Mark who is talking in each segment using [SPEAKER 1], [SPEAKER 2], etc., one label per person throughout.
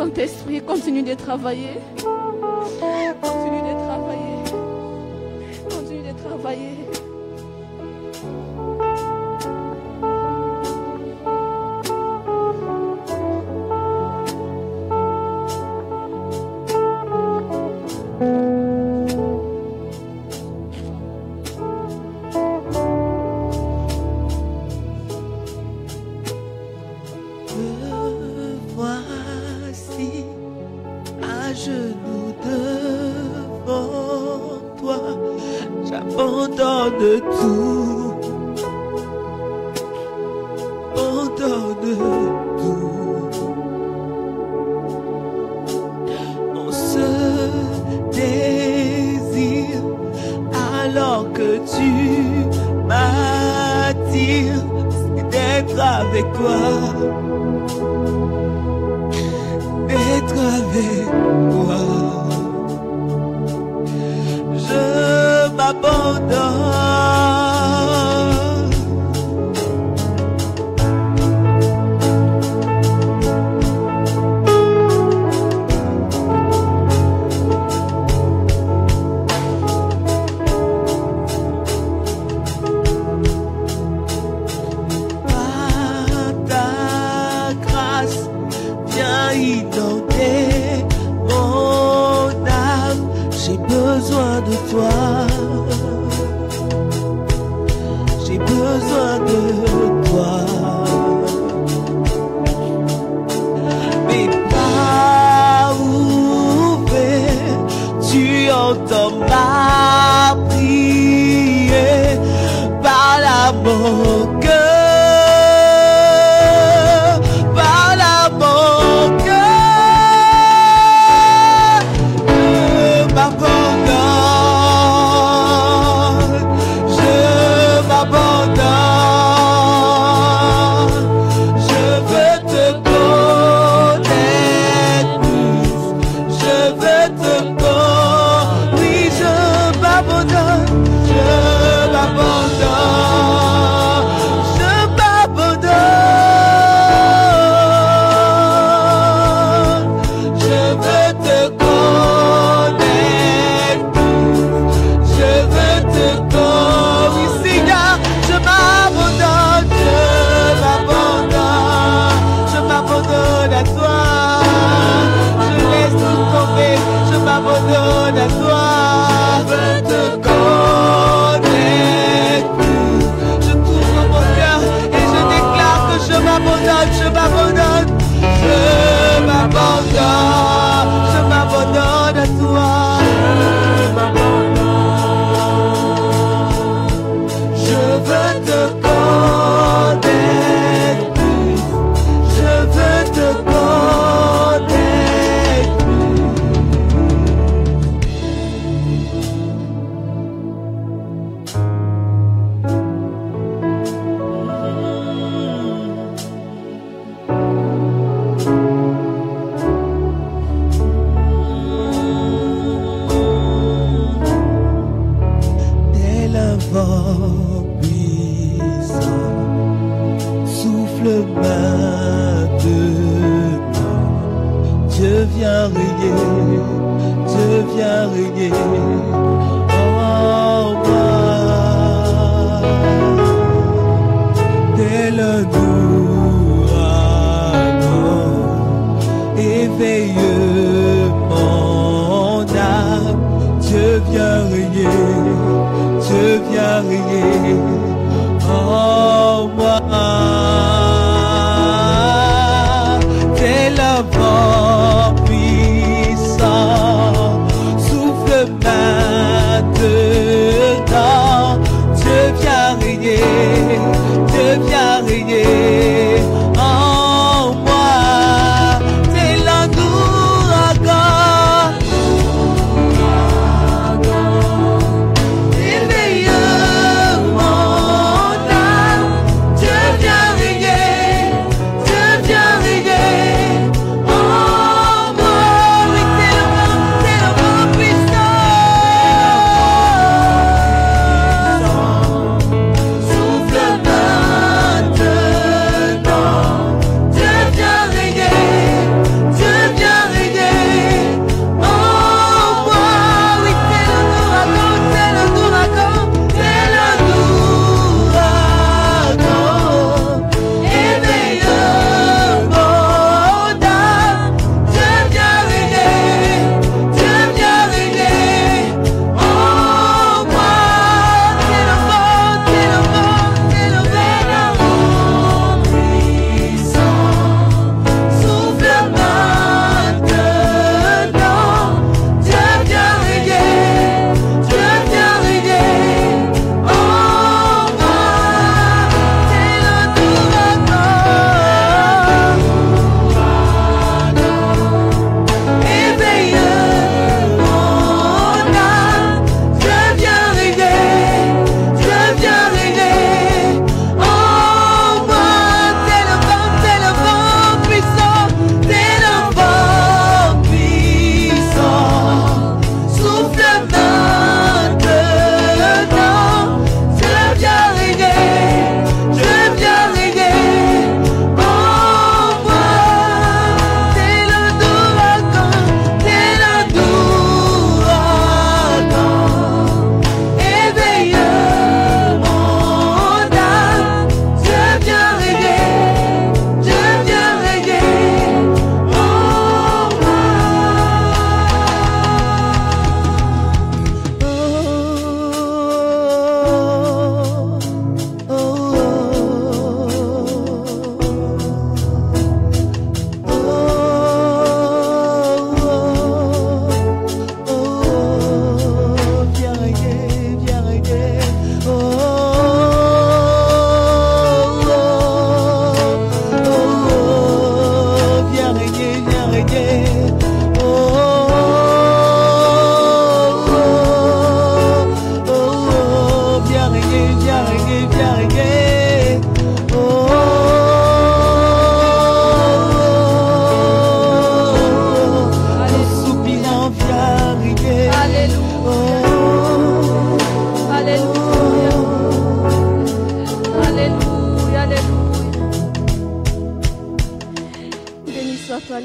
[SPEAKER 1] Saint-Esprit, continue de travailler. Continue de travailler. Continue de travailler.
[SPEAKER 2] J'abandonne tout, abandonne tout. On se désire alors que tu m'attires, c'est d'être avec toi, d'être avec toi. Je m'abandonne. Par ta grâce, viens inonder mon âme. J'ai besoin de toi. J'ai besoin de toi. Mes bras ouverts, tu entends ma prière. Parle à mon cœur, parle à mon cœur. Je m'abandonne, je m'abandonne. Je veux te connaître plus, je veux te connaître. Oui, je m'abandonne, je m'abandonne, je m'abandonne. Je veux te connaître plus, je veux te connaître. Oui, Seigneur, je m'abandonne, je m'abandonne à toi. Je laisse tout tomber, je m'abandonne à toi. Je veux te connaître plus. Je t'ouvre mon cœur et je déclare que je m'abandonne, je m'abandonne. Je m'abandonne à toi. Je veux te connaître plus. Je veux te connaître plus. Tel un vent puissant, souffle maintenant. Dieu vient régner, Dieu vient régner en moi. Tel un ouragan, éveille mon âme. Dieu vient régner, Dieu vient régner en moi. Tel un vent puissant, souffle maintenant. Dieu vient régner, Dieu vient régner en moi. Tel un ouragan, éveille mon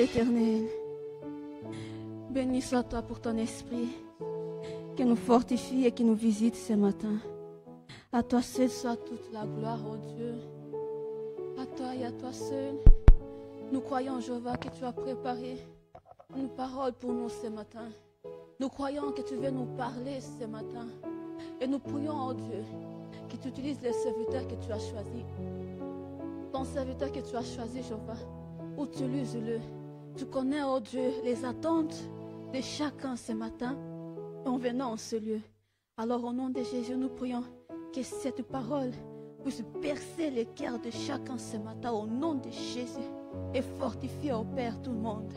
[SPEAKER 1] l'Éternel. Béni sois-toi pour ton esprit qui nous fortifie et qui nous visite ce matin. À toi seul soit toute la gloire, ô Dieu. À toi et à toi seul. Nous croyons, Jéhovah, que tu as préparé une parole pour nous ce matin. Nous croyons que tu veux nous parler ce matin. Et nous prions, ô Dieu, que tu utilises les serviteurs que tu as choisis. Ton serviteur que tu as choisi, Jéhovah, utilise-le. Tu connais, ô Dieu, les attentes de chacun ce matin en venant en ce lieu. Alors au nom de Jésus, nous prions que cette parole puisse percer les cœurs de chacun ce matin au nom de Jésus et fortifier au Père tout le monde.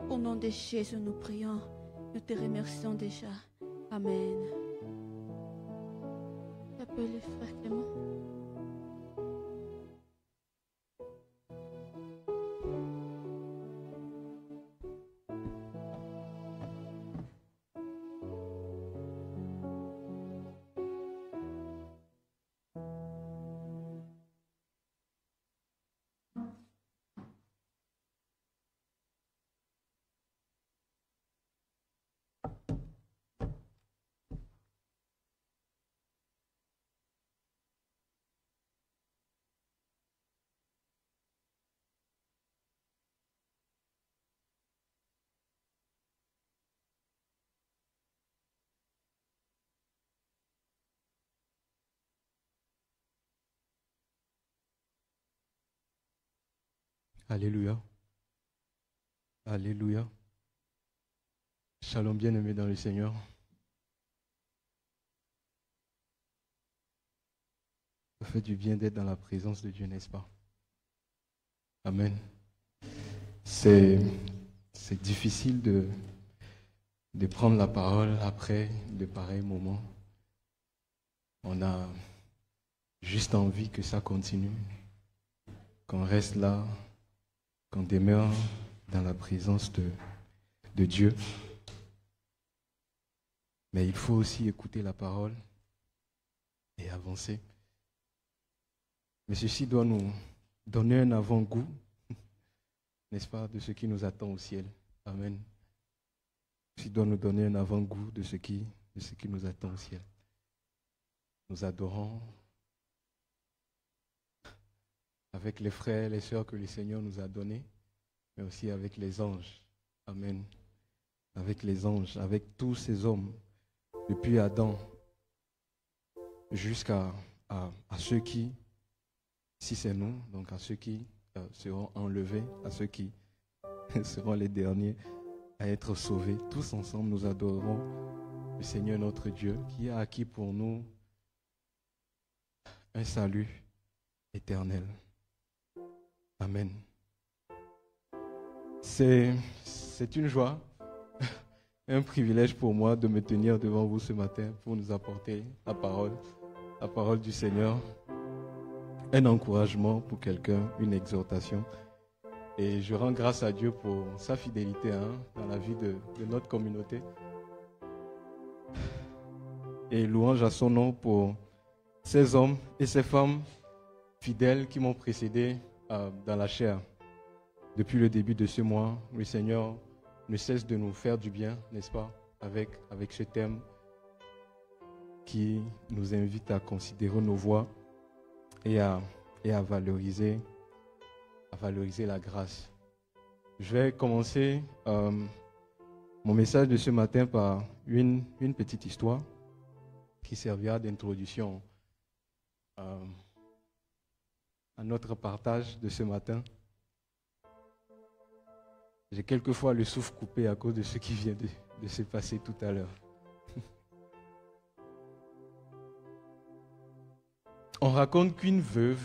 [SPEAKER 1] Au nom de Jésus, nous prions. Nous te remercions déjà. Amen. J'appelle le frère Clément.
[SPEAKER 3] Alléluia. Alléluia. Shalom bien-aimés dans le Seigneur. Ça fait du bien d'être dans la présence de Dieu, n'est-ce pas? Amen. C'est difficile de prendre la parole après de pareils moments. On a juste envie que ça continue, qu'on reste là, qu'on demeure dans la présence de Dieu. Mais il faut aussi écouter la parole et avancer. Mais ceci doit nous donner un avant-goût, n'est-ce pas, de ce qui nous attend au ciel. Amen. Ceci doit nous donner un avant-goût de ce qui nous attend au ciel. Nous adorons avec les frères et les sœurs que le Seigneur nous a donnés, mais aussi avec les anges. Amen. Avec les anges, avec tous ces hommes, depuis Adam jusqu'à ceux qui, si c'est nous, donc à ceux qui seront enlevés, à ceux qui seront les derniers à être sauvés. Tous ensemble, nous adorons le Seigneur notre Dieu qui a acquis pour nous un salut éternel. Amen. C'est une joie, un privilège pour moi de me tenir devant vous ce matin pour nous apporter la parole du Seigneur, un encouragement pour quelqu'un, une exhortation. Et je rends grâce à Dieu pour sa fidélité dans la vie de notre communauté. Et louange à son nom pour ces hommes et ces femmes fidèles qui m'ont précédé dans la chair. Depuis le début de ce mois, le Seigneur ne cesse de nous faire du bien, n'est-ce pas, avec ce thème qui nous invite à considérer nos voies et à valoriser la grâce. Je vais commencer mon message de ce matin par une petite histoire qui servira d'introduction à notre partage de ce matin. J'ai quelquefois le souffle coupé à cause de ce qui vient de se passer tout à l'heure. On raconte qu'une veuve,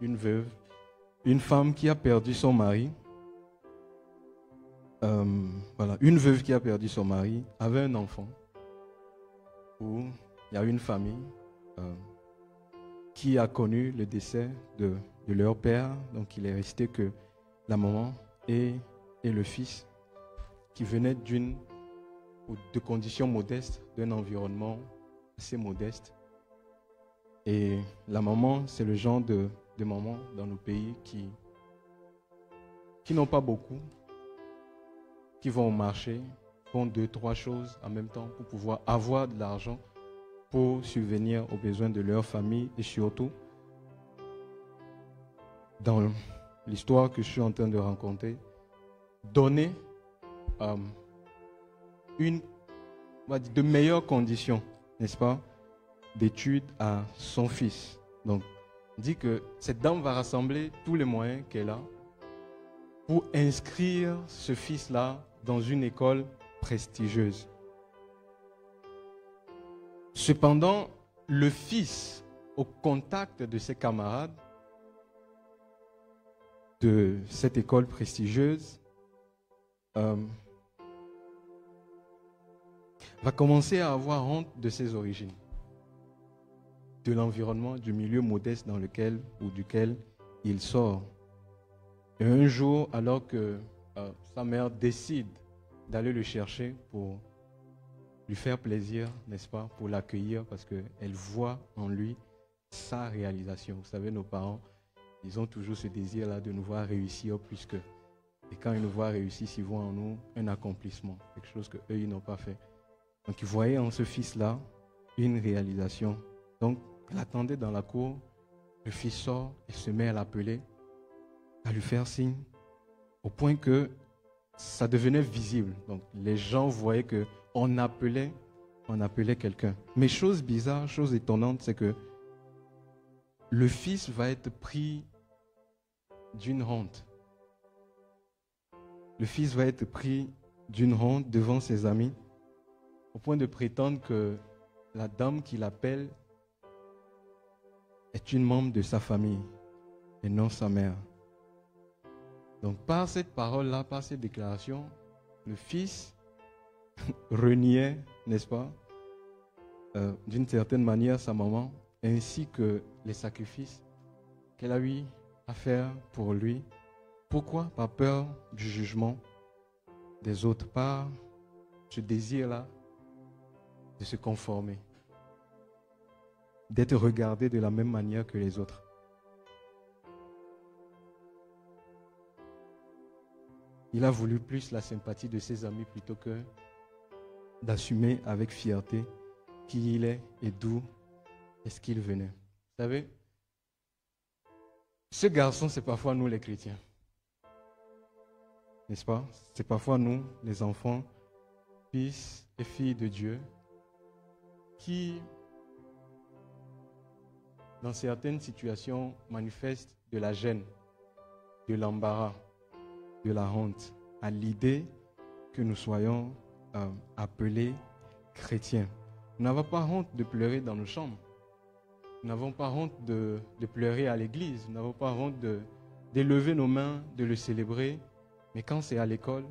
[SPEAKER 3] une femme qui a perdu son mari, une veuve qui a perdu son mari avait un enfant, où il y a une famille qui a connu le décès de leur père, donc il est resté que la maman et le fils qui venaient de conditions modestes, d'un environnement assez modeste. Et la maman, c'est le genre de maman dans nos pays qui n'ont pas beaucoup, qui vont au marché, font 2-3 choses en même temps pour pouvoir avoir de l'argent pour subvenir aux besoins de leur famille et surtout, dans l'histoire que je suis en train de raconter, donner de meilleures conditions, n'est-ce pas, d'études à son fils. Donc, on dit que cette dame va rassembler tous les moyens qu'elle a pour inscrire ce fils-là dans une école prestigieuse. Cependant, le fils, au contact de ses camarades de cette école prestigieuse, va commencer à avoir honte de ses origines, de l'environnement, du milieu modeste dans lequel ou duquel il sort. Et un jour, alors que sa mère décide d'aller le chercher pour lui faire plaisir, n'est-ce pas, pour l'accueillir, parce qu'elle voit en lui sa réalisation. Vous savez, nos parents, ils ont toujours ce désir-là de nous voir réussir plus qu'eux. Et quand ils nous voient réussir, ils voient en nous un accomplissement, quelque chose qu'eux, ils n'ont pas fait. Donc, ils voyaient en ce fils-là une réalisation. Donc, elle attendait dans la cour, le fils sort et se met à l'appeler, à lui faire signe, au point que ça devenait visible. Donc, les gens voyaient qu'on appelait quelqu'un. Mais chose bizarre, chose étonnante, c'est que le fils va être pris d'une honte. Le fils va être pris d'une honte devant ses amis, au point de prétendre que la dame qui l'appelle est une membre de sa famille et non sa mère. Donc par cette parole-là, par cette déclaration, le fils reniait, n'est-ce pas, d'une certaine manière sa maman, ainsi que les sacrifices qu'elle a eu à faire pour lui. Pourquoi? Par peur du jugement des autres, par ce désir-là de se conformer, d'être regardé de la même manière que les autres. Il a voulu plus la sympathie de ses amis plutôt que d'assumer avec fierté qui il est et d'où est-ce qu'il venait. Vous savez, ce garçon, c'est parfois nous les chrétiens. N'est-ce pas? C'est parfois nous, les enfants, fils et filles de Dieu, qui, dans certaines situations, manifestent de la gêne, de l'embarras, de la honte, à l'idée que nous soyons appelés chrétiens. Nous n'avons pas honte de pleurer dans nos chambres. Nous n'avons pas honte de pleurer à l'église. Nous n'avons pas honte d'élever nos mains, de le célébrer. Mais quand c'est à l'école,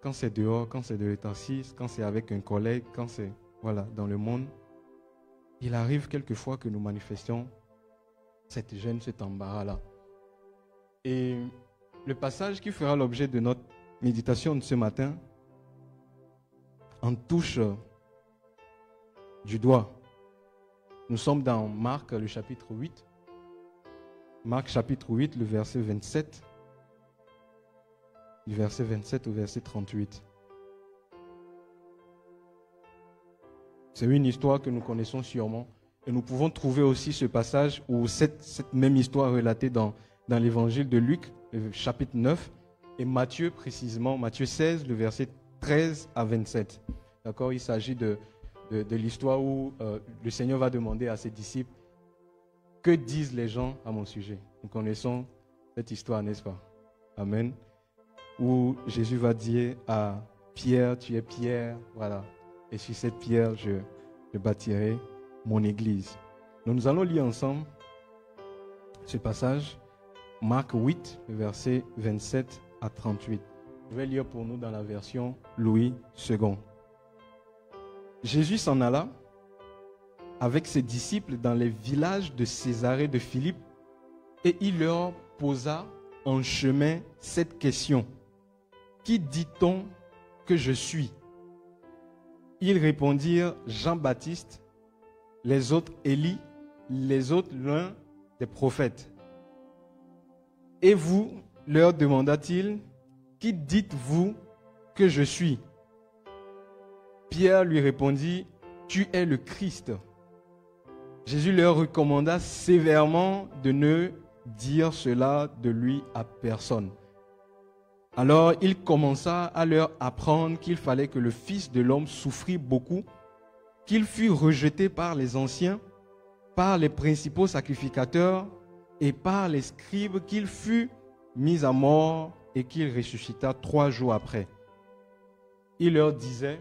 [SPEAKER 3] quand c'est dehors, quand c'est de l'exercice, quand c'est avec un collègue, quand c'est dans le monde, il arrive quelquefois que nous manifestions cette gêne, cet embarras-là. Et le passage qui fera l'objet de notre méditation de ce matin en touche du doigt. Nous sommes dans Marc, le chapitre 8. Marc, chapitre 8, le verset 27. Du verset 27 au verset 38. C'est une histoire que nous connaissons sûrement. Et nous pouvons trouver aussi ce passage ou cette même histoire relatée dans l'évangile de Luc, le chapitre 9, et Matthieu précisément, Matthieu 16, le verset 13 à 27. D'accord? Il s'agit de l'histoire où le Seigneur va demander à ses disciples, que disent les gens à mon sujet? Nous connaissons cette histoire, n'est-ce pas? Amen. Où Jésus va dire à Pierre, tu es Pierre, voilà. Et sur cette pierre, je bâtirai mon église. Donc nous allons lire ensemble ce passage, Marc 8, verset 27 à 38. Je vais lire pour nous dans la version Louis II. Jésus s'en alla avec ses disciples dans les villages de Césarée de Philippe et il leur posa en chemin cette question. Qui dit-on que je suis? Ils répondirent Jean-Baptiste, les autres Élie, les autres l'un des prophètes. Et vous, leur demanda-t-il, qui dites-vous que je suis? Pierre lui répondit, tu es le Christ. Jésus leur recommanda sévèrement de ne dire cela de lui à personne. Alors il commença à leur apprendre qu'il fallait que le Fils de l'homme souffrit beaucoup, qu'il fût rejeté par les anciens, par les principaux sacrificateurs et par les scribes, qu'il fût mis à mort et qu'il ressuscita 3 jours après. Il leur disait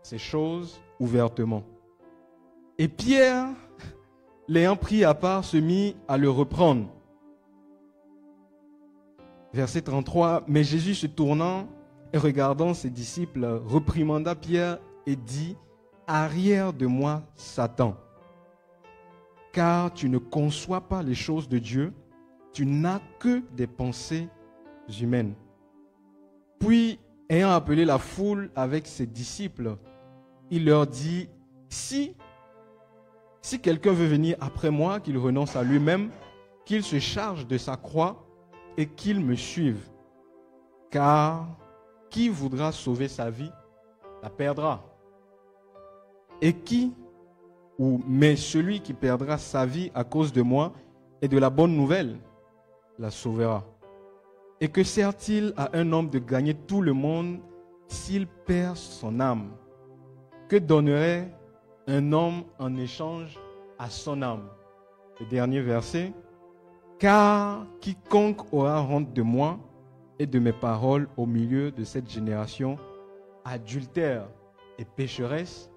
[SPEAKER 3] ces choses ouvertement. Et Pierre, l'ayant pris à part, se mit à le reprendre. Verset 33, mais Jésus se tournant et regardant ses disciples, reprimanda Pierre et dit, arrière de moi, Satan, car tu ne conçois pas les choses de Dieu, tu n'as que des pensées humaines. Puis, ayant appelé la foule avec ses disciples, il leur dit, si quelqu'un veut venir après moi, qu'il renonce à lui-même, qu'il se charge de sa croix et qu'il me suive. Car qui voudra sauver sa vie, la perdra. Mais celui qui perdra sa vie à cause de moi et de la bonne nouvelle, la sauvera. Et que sert-il à un homme de gagner tout le monde s'il perd son âme? Que donnerait un homme en échange à son âme? Le dernier verset. Car quiconque aura honte de moi et de mes paroles au milieu de cette génération adultère et pécheresse,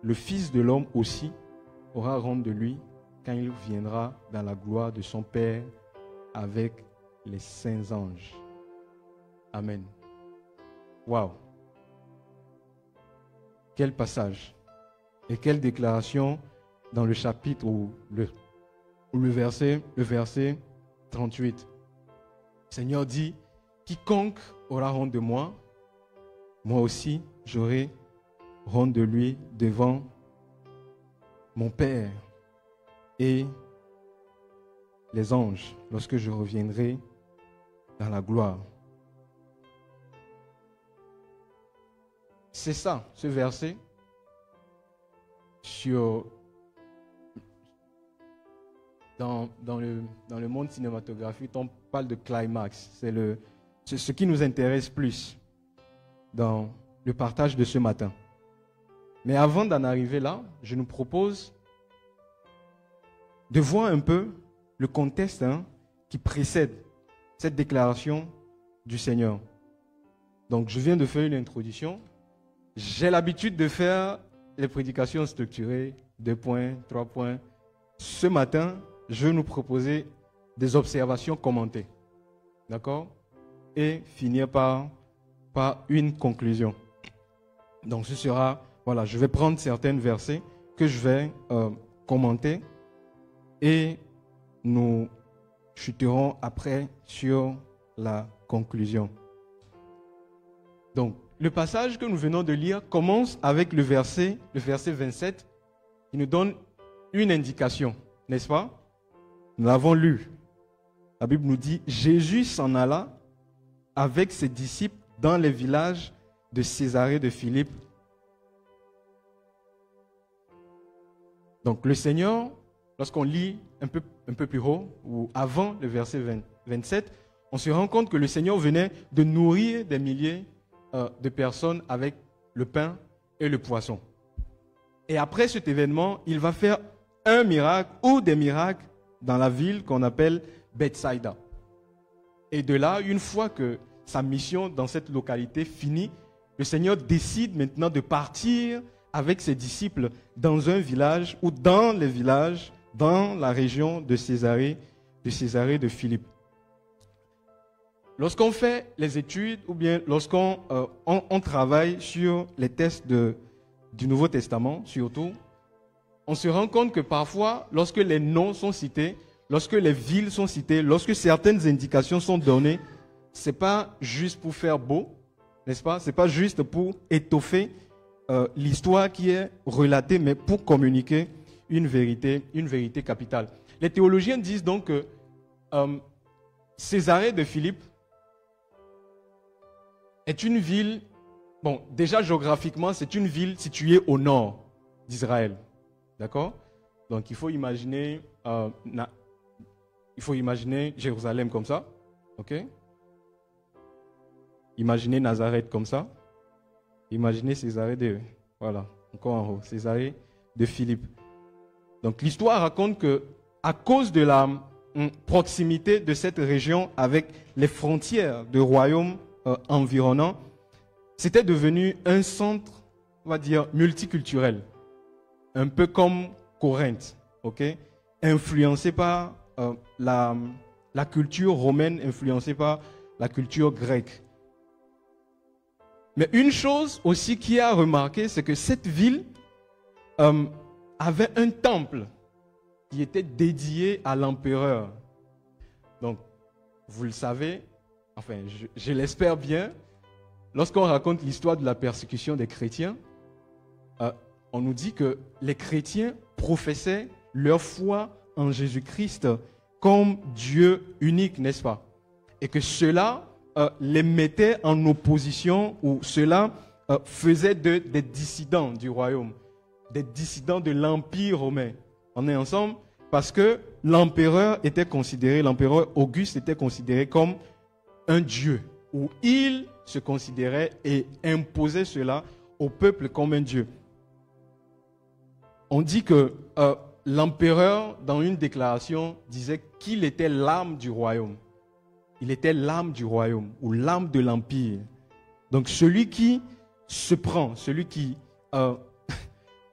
[SPEAKER 3] le Fils de l'homme aussi aura honte de lui quand il viendra dans la gloire de son Père avec les saints anges. Amen. Waouh! Quel passage et quelle déclaration dans le chapitre ou le verset 38. Le Seigneur dit, quiconque aura honte de moi, moi aussi j'aurai honte de lui devant mon Père et les anges lorsque je reviendrai dans la gloire. C'est ça, ce verset, dans le monde cinématographique, on parle de climax. C'est ce qui nous intéresse plus dans le partage de ce matin. Mais avant d'en arriver là, je nous propose de voir un peu le contexte qui précède cette déclaration du Seigneur. Donc, je viens de faire une introduction. J'ai l'habitude de faire les prédications structurées, 2 points, 3 points. Ce matin, je vais nous proposer des observations commentées. D'accord? Et finir par une conclusion. Donc, ce sera, voilà, je vais prendre certains versets que je vais commenter et nous chuterons après sur la conclusion. Donc, le passage que nous venons de lire commence avec le verset 27 qui nous donne une indication, n'est-ce pas? Nous l'avons lu. La Bible nous dit, Jésus s'en alla avec ses disciples dans les villages de Césarée de Philippe. Donc le Seigneur, lorsqu'on lit un peu plus haut, ou avant le verset 27, on se rend compte que le Seigneur venait de nourrir des milliers de personnes avec le pain et le poisson. Et après cet événement, il va faire un miracle ou des miracles dans la ville qu'on appelle Bethsaïda. Et de là, une fois que sa mission dans cette localité finit, le Seigneur décide maintenant de partir avec ses disciples dans un village ou dans les villages, dans la région de Césarée de Philippe. Lorsqu'on fait les études ou bien lorsqu'on on travaille sur les textes du Nouveau Testament, surtout, on se rend compte que parfois, lorsque les noms sont cités, lorsque les villes sont citées, lorsque certaines indications sont données, ce n'est pas juste pour faire beau, n'est-ce pas? Ce n'est pas juste pour étoffer l'histoire qui est relatée, mais pour communiquer une vérité capitale. Les théologiens disent donc que Césarée de Philippe est une ville, bon, déjà géographiquement, c'est une ville située au nord d'Israël. D'accord? Donc il faut imaginer Jérusalem comme ça. Ok? Imaginez Nazareth comme ça. Imaginez Césarée de... Voilà, encore en haut. Césarée de Philippe. Donc l'histoire raconte que à cause de la proximité de cette région avec les frontières de royaumes environnants, c'était devenu un centre, on va dire, multiculturel. Un peu comme Corinthe, ok? Influencé par la culture romaine, influencé par la culture grecque. Mais une chose aussi qui a remarqué, c'est que cette ville avait un temple qui était dédié à l'empereur. Donc, vous le savez, enfin, je l'espère bien, lorsqu'on raconte l'histoire de la persécution des chrétiens, on nous dit que les chrétiens professaient leur foi en Jésus-Christ comme Dieu unique, n'est-ce pas? Et que cela les mettait en opposition, ou cela faisait des dissidents du royaume, des dissidents de l'Empire romain. On est ensemble? Parce que l'empereur Auguste était considéré comme un dieu, où il se considérait et imposait cela au peuple comme un dieu. On dit que l'empereur, dans une déclaration, disait qu'il était l'âme du royaume. Il était l'âme du royaume, ou l'âme de l'empire. Donc celui qui se prend, celui qui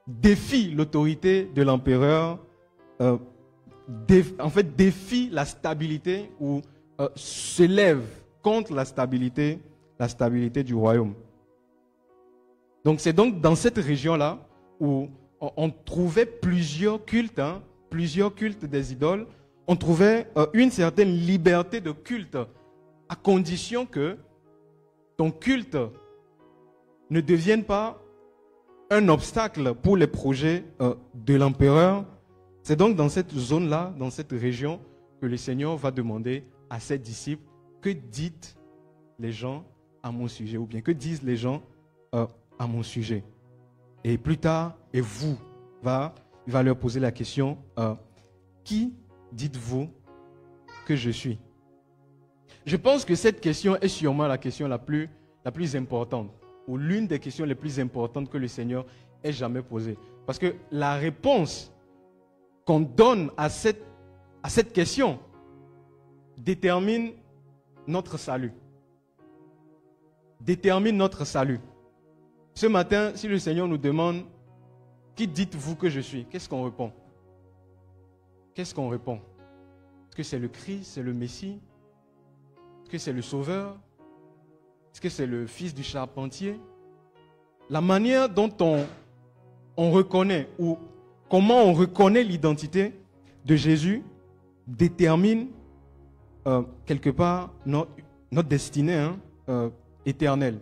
[SPEAKER 3] défie l'autorité de l'empereur, défie la stabilité, ou se lève contre la stabilité du royaume. Donc c'est donc dans cette région-là où on trouvait plusieurs cultes des idoles. On trouvait une certaine liberté de culte, à condition que ton culte ne devienne pas un obstacle pour les projets de l'empereur. C'est donc dans cette zone-là, dans cette région, que le Seigneur va demander à ses disciples: que dites les gens à mon sujet? Ou bien que disent les gens à mon sujet? Et plus tard, il va leur poser la question: qui dites-vous que je suis? Je pense que cette question est sûrement la question la plus importante, ou l'une des questions les plus importantes que le Seigneur ait jamais posées. Parce que la réponse qu'on donne à cette question détermine notre salut. Détermine notre salut. Ce matin, si le Seigneur nous demande: qui dites-vous que je suis? Qu'est-ce qu'on répond? Qu'est-ce qu'on répond? Est-ce que c'est le Christ, c'est le Messie? Est-ce que c'est le Sauveur? Est-ce que c'est le fils du charpentier? La manière dont on reconnaît, ou comment on reconnaît l'identité de Jésus détermine quelque part notre destinée éternelle.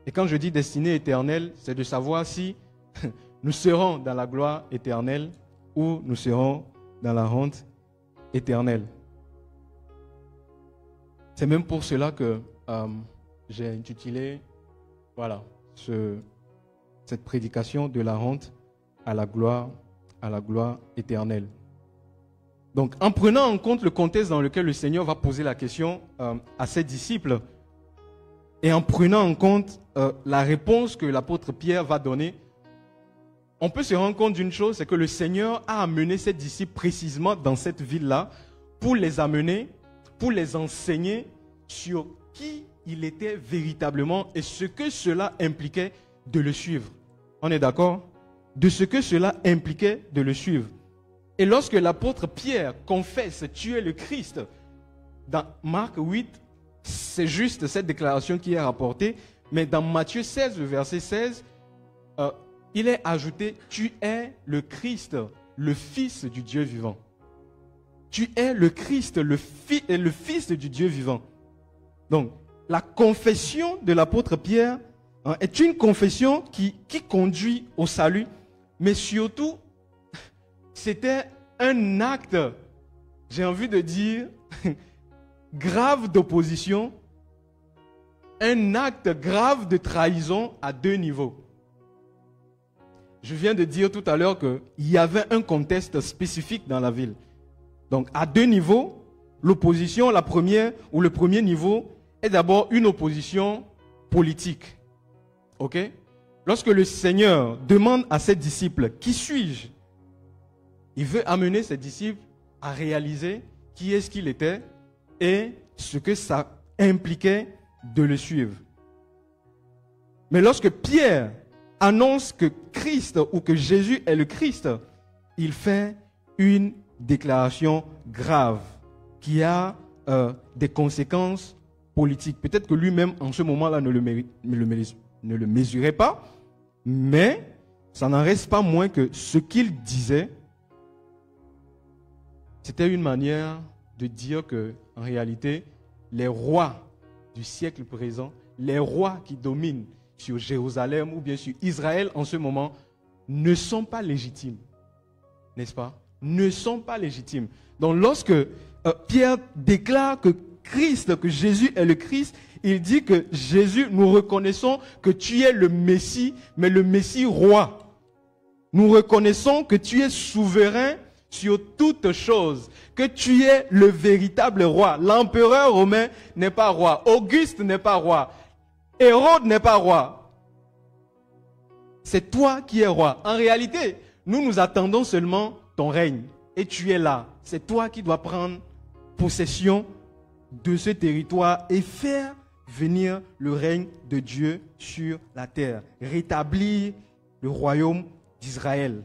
[SPEAKER 3] Et quand je dis destinée éternelle, c'est de savoir si nous serons dans la gloire éternelle ou nous serons dans la honte éternelle. C'est même pour cela que j'ai intitulé cette prédication de la honte à la gloire éternelle. Donc, en prenant en compte le contexte dans lequel le Seigneur va poser la question à ses disciples, et en prenant en compte la réponse que l'apôtre Pierre va donner, on peut se rendre compte d'une chose, c'est que le Seigneur a amené ses disciples précisément dans cette ville-là pour les amener, pour les enseigner sur qui il était véritablement et ce que cela impliquait de le suivre. On est d'accord? De ce que cela impliquait de le suivre. Et lorsque l'apôtre Pierre confesse « Tu es le Christ », dans Marc 8, c'est juste cette déclaration qui est rapportée, mais dans Matthieu 16, le verset 16, il est ajouté « Tu es le Christ, le Fils du Dieu vivant ». Tu es le Christ, le Fils du Dieu vivant. Donc, la confession de l'apôtre Pierre est une confession qui conduit au salut, mais surtout, c'était un acte, j'ai envie de dire, grave d'opposition, un acte grave de trahison à deux niveaux. Je viens de dire tout à l'heure qu'il y avait un contexte spécifique dans la ville. Donc, à deux niveaux, l'opposition, la première ou le premier niveau est d'abord une opposition politique. Ok? Lorsque le Seigneur demande à ses disciples, qui suis-je? Il veut amener ses disciples à réaliser qui est-ce qu'il était et ce que ça impliquait de le suivre. Mais lorsque Pierre annonce que Christ ou que Jésus est le Christ, il fait une déclaration grave qui a des conséquences politiques. Peut-être que lui-même, en ce moment-là, ne le mesurait pas, mais ça n'en reste pas moins que ce qu'il disait, c'était une manière de dire que, en réalité, les rois du siècle présent, les rois qui dominent sur Jérusalem ou bien sur Israël en ce moment, ne sont pas légitimes. N'est-ce pas? Ne sont pas légitimes. Donc lorsque Pierre déclare que Christ, que Jésus est le Christ, il dit que Jésus, nous reconnaissons que tu es le Messie, mais le Messie roi. Nous reconnaissons que tu es souverain sur toutes choses, que tu es le véritable roi. L'empereur romain n'est pas roi, Auguste n'est pas roi, Hérode n'est pas roi. C'est toi qui es roi. En réalité, nous attendons seulement ton règne. Et tu es là. C'est toi qui dois prendre possession de ce territoire et faire venir le règne de Dieu sur la terre. Rétablir le royaume d'Israël.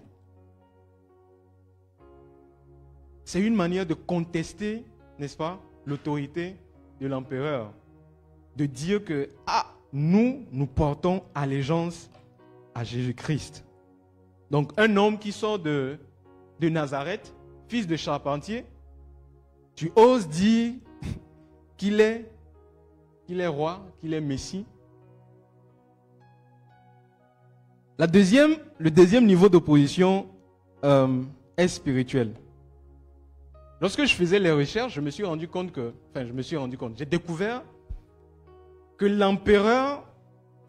[SPEAKER 3] C'est une manière de contester, n'est-ce pas, l'autorité de l'empereur. De dire que, nous portons allégeance à Jésus-Christ. Donc, un homme qui sort de Nazareth, fils de charpentier, tu oses dire qu'il est roi, qu'il est Messie. Le deuxième niveau d'opposition est spirituel. Lorsque je faisais les recherches, j'ai découvert que l'empereur,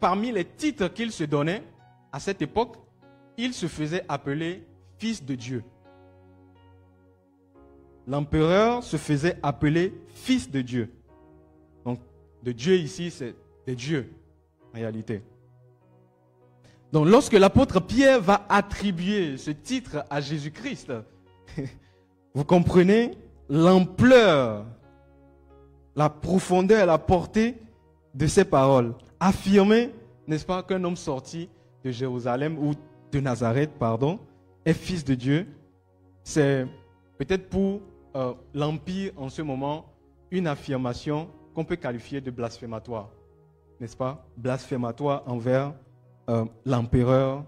[SPEAKER 3] parmi les titres qu'il se donnait à cette époque, il se faisait appeler fils de Dieu. L'empereur se faisait appeler fils de Dieu. Donc, de Dieu ici, c'est de Dieu, en réalité. Donc, lorsque l'apôtre Pierre va attribuer ce titre à Jésus-Christ, vous comprenez l'ampleur, la profondeur et la portée de ces paroles. Affirmer, n'est-ce pas, qu'un homme sorti de Jérusalem ou de Nazareth, est fils de Dieu, c'est peut-être pour l'Empire en ce moment une affirmation qu'on peut qualifier de blasphématoire, n'est-ce pas? Blasphématoire envers l'empereur.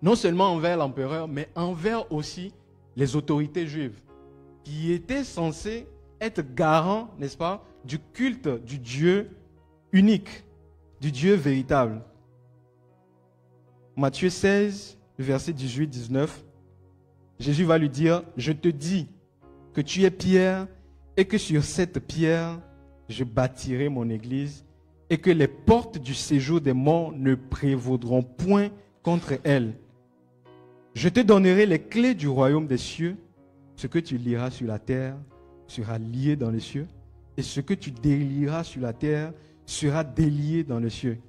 [SPEAKER 3] Non seulement envers l'empereur, mais envers aussi les autorités juives qui étaient censées être garants, n'est-ce pas, du culte du Dieu unique, du Dieu véritable. Matthieu 16, verset 18-19, Jésus va lui dire, je te dis que tu es Pierre et que sur cette pierre, je bâtirai mon église et que les portes du séjour des morts ne prévaudront point contre elle. Je te donnerai les clés du royaume des cieux. Ce que tu lieras sur la terre sera lié dans les cieux et ce que tu délieras sur la terre sera délié dans les cieux.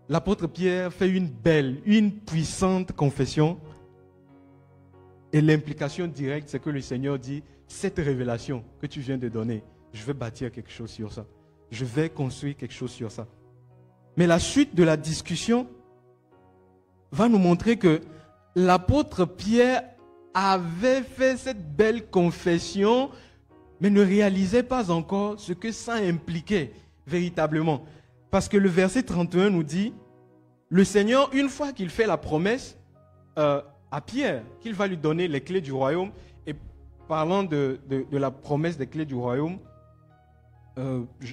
[SPEAKER 3] L'apôtre Pierre fait une puissante confession et l'implication directe, c'est que le Seigneur dit, cette révélation que tu viens de donner, je vais bâtir quelque chose sur ça. Je vais construire quelque chose sur ça. Mais la suite de la discussion va nous montrer que l'apôtre Pierre avait fait cette belle confession, mais ne réalisait pas encore ce que ça impliquait véritablement. Parce que le verset 31 nous dit, le Seigneur, une fois qu'il fait la promesse à Pierre, qu'il va lui donner les clés du royaume, et parlant de la promesse des clés du royaume,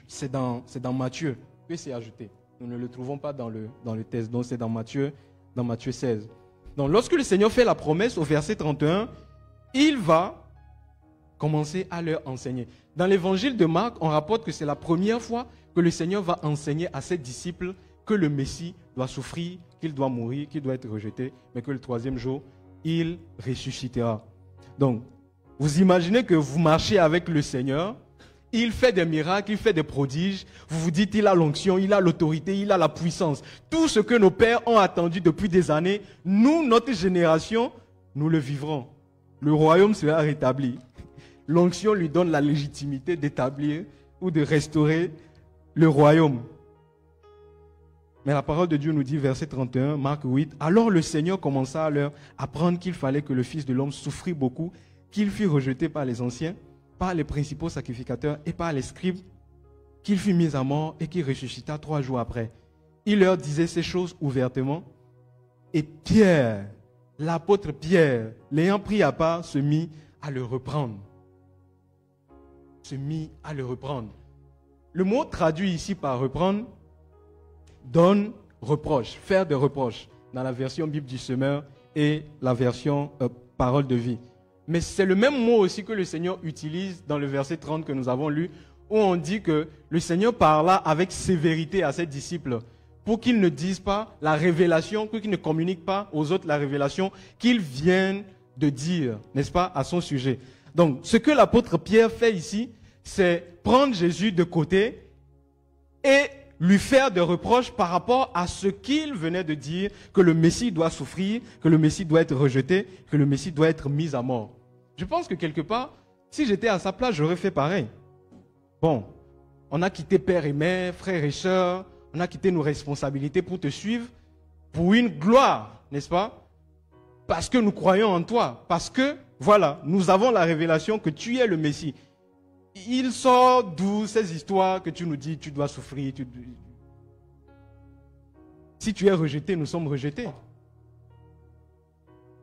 [SPEAKER 3] c'est dans Matthieu que c'est ajouté. Nous ne le trouvons pas dans le texte, donc c'est dans Matthieu 16. Donc lorsque le Seigneur fait la promesse au verset 31, il va commencer à leur enseigner. Dans l'évangile de Marc, on rapporte que c'est la première fois que le Seigneur va enseigner à ses disciples que le Messie doit souffrir, qu'il doit mourir, qu'il doit être rejeté, mais que le troisième jour, il ressuscitera. Donc, vous imaginez que vous marchez avec le Seigneur, il fait des miracles, il fait des prodiges, vous vous dites il a l'onction, il a l'autorité, il a la puissance. Tout ce que nos pères ont attendu depuis des années, nous, notre génération, nous le vivrons. Le royaume sera rétabli. L'onction lui donne la légitimité d'établir ou de restaurer le royaume. Mais la parole de Dieu nous dit, verset 31, Marc 8, « Alors le Seigneur commença à leur apprendre qu'il fallait que le Fils de l'homme souffrit beaucoup, qu'il fût rejeté par les anciens, par les principaux sacrificateurs et par les scribes, qu'il fut mis à mort et qu'il ressuscita 3 jours après. Il leur disait ces choses ouvertement. Et Pierre, l'apôtre Pierre, l'ayant pris à part, se mit à le reprendre. Se mit à le reprendre. Le mot traduit ici par reprendre donne reproche, faire des reproches, dans la version Bible du Semeur et la version parole de vie. Mais c'est le même mot aussi que le Seigneur utilise dans le verset 30 que nous avons lu, où on dit que le Seigneur parla avec sévérité à ses disciples pour qu'ils ne disent pas la révélation, pour qu'ils ne communiquent pas aux autres la révélation qu'ils viennent de dire, n'est-ce pas, à son sujet. Donc, ce que l'apôtre Pierre fait ici, c'est prendre Jésus de côté et lui faire des reproches par rapport à ce qu'il venait de dire, que le Messie doit souffrir, que le Messie doit être rejeté, que le Messie doit être mis à mort. Je pense que quelque part, si j'étais à sa place, j'aurais fait pareil. Bon, on a quitté père et mère, frères et sœurs, on a quitté nos responsabilités pour te suivre, pour une gloire, n'est-ce pas? Parce que nous croyons en toi, parce que, voilà, nous avons la révélation que tu es le Messie. Il sort d'où ces histoires que tu nous dis, tu dois souffrir. Si tu es rejeté, nous sommes rejetés.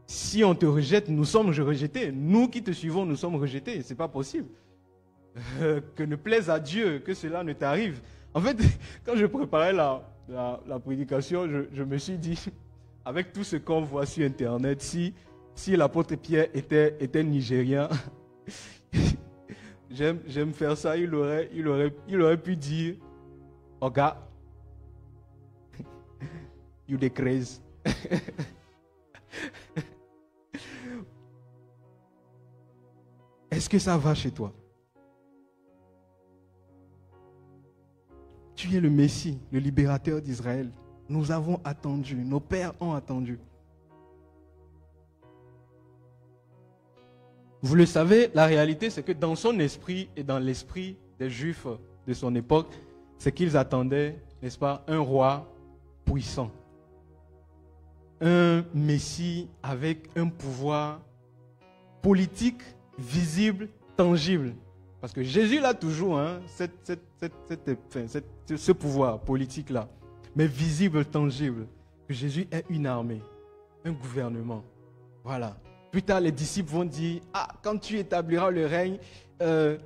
[SPEAKER 3] Si on te rejette, nous sommes rejetés. Nous qui te suivons, nous sommes rejetés. Ce n'est pas possible. Que ne plaise à Dieu que cela ne t'arrive. En fait, quand je préparais la prédication, je me suis dit, avec tout ce qu'on voit sur Internet, si l'apôtre Pierre était nigérien, j'aime faire ça, il aurait pu dire, oh gars, you the craze. Est-ce que ça va chez toi? Tu es le Messie, le libérateur d'Israël. Nous avons attendu, nos pères ont attendu. Vous le savez, la réalité, c'est que dans son esprit et dans l'esprit des Juifs de son époque, c'est qu'ils attendaient, n'est-ce pas, un roi puissant. Un Messie avec un pouvoir politique, visible, tangible. Parce que Jésus l'a toujours, hein, ce pouvoir politique-là, mais visible, tangible. Que Jésus ait une armée, un gouvernement. Voilà. Plus tard, les disciples vont dire, quand tu établiras le règne,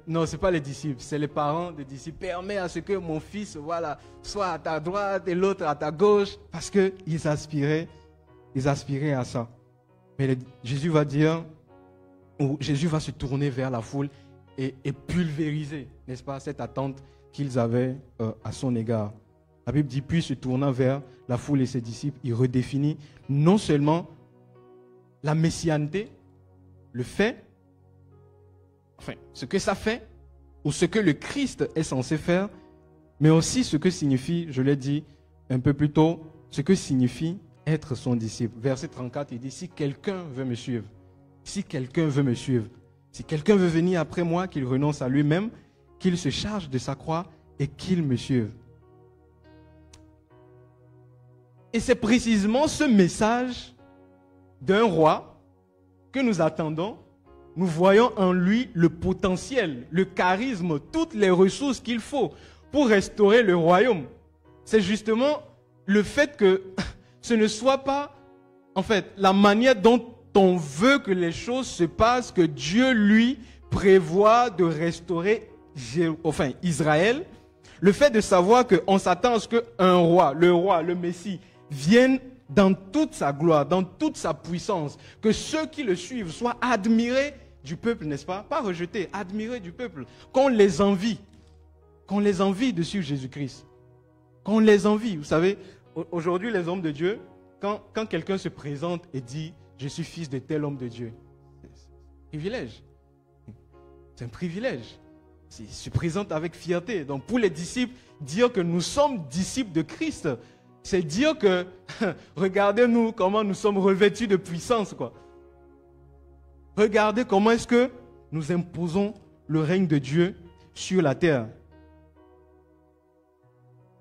[SPEAKER 3] non, ce n'est pas les disciples, c'est les parents des disciples. Permets à ce que mon fils, voilà, soit à ta droite et l'autre à ta gauche, parce qu'ils aspiraient à ça. Mais Jésus va dire, ou Jésus va se tourner vers la foule et pulvériser, n'est-ce pas, cette attente qu'ils avaient à son égard. La Bible dit, puis se tournant vers la foule et ses disciples, il redéfinit non seulement la messianité, le fait, enfin, ce que ça fait, ou ce que le Christ est censé faire, mais aussi ce que signifie, je l'ai dit un peu plus tôt, ce que signifie être son disciple. Verset 34, il dit, si quelqu'un veut me suivre, si quelqu'un veut me suivre, si quelqu'un veut venir après moi, qu'il renonce à lui-même, qu'il se charge de sa croix et qu'il me suive. Et c'est précisément ce message d'un roi que nous attendons. Nous voyons en lui le potentiel, le charisme, toutes les ressources qu'il faut pour restaurer le royaume. C'est justement le fait que ce ne soit pas, en fait, la manière dont on veut que les choses se passent, que Dieu, lui, prévoit de restaurer Israël. Le fait de savoir qu'on s'attend à ce qu'un roi, le Messie, vienne dans toute sa gloire, dans toute sa puissance, que ceux qui le suivent soient admirés du peuple, n'est-ce pas? Pas rejeter, admirer du peuple. Qu'on les envie. Qu'on les envie de suivre Jésus-Christ. Qu'on les envie. Vous savez, aujourd'hui, les hommes de Dieu, quand quelqu'un se présente et dit « Je suis fils de tel homme de Dieu », c'est un privilège. C'est un privilège. Il se présente avec fierté. Donc pour les disciples, dire que nous sommes disciples de Christ, c'est dire que, regardez-nous comment nous sommes revêtus de puissance, quoi. Regardez comment est-ce que nous imposons le règne de Dieu sur la terre.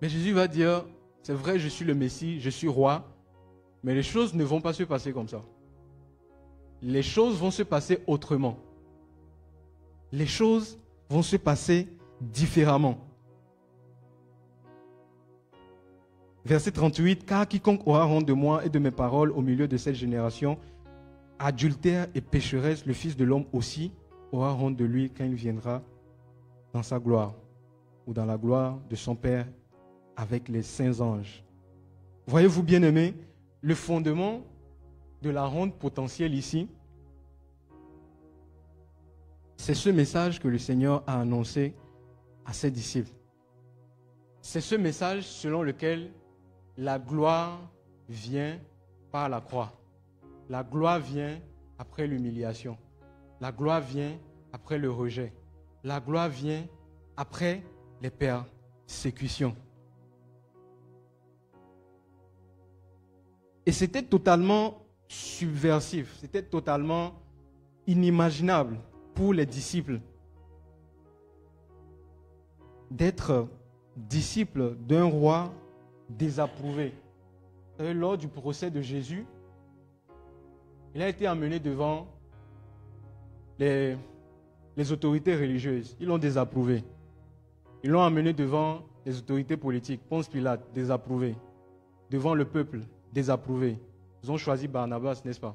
[SPEAKER 3] Mais Jésus va dire, c'est vrai, je suis le Messie, je suis roi, mais les choses ne vont pas se passer comme ça. Les choses vont se passer autrement. Les choses vont se passer différemment. Verset 38, « Car quiconque aura honte de moi et de mes paroles au milieu de cette génération, adultère et pécheresse, le Fils de l'homme aussi aura honte de lui quand il viendra dans sa gloire, ou dans la gloire de son Père avec les saints anges. » Voyez-vous, bien-aimés, le fondement de la honte potentielle ici, c'est ce message que le Seigneur a annoncé à ses disciples. C'est ce message selon lequel la gloire vient par la croix. La gloire vient après l'humiliation. La gloire vient après le rejet. La gloire vient après les persécutions. Et c'était totalement subversif, c'était totalement inimaginable pour les disciples d'être disciples d'un roi désapprouvé. Vous savez, lors du procès de Jésus, il a été amené devant les autorités religieuses. Ils l'ont désapprouvé. Ils l'ont amené devant les autorités politiques. Ponce Pilate, désapprouvé. Devant le peuple, désapprouvé. Ils ont choisi Barnabas, n'est-ce pas?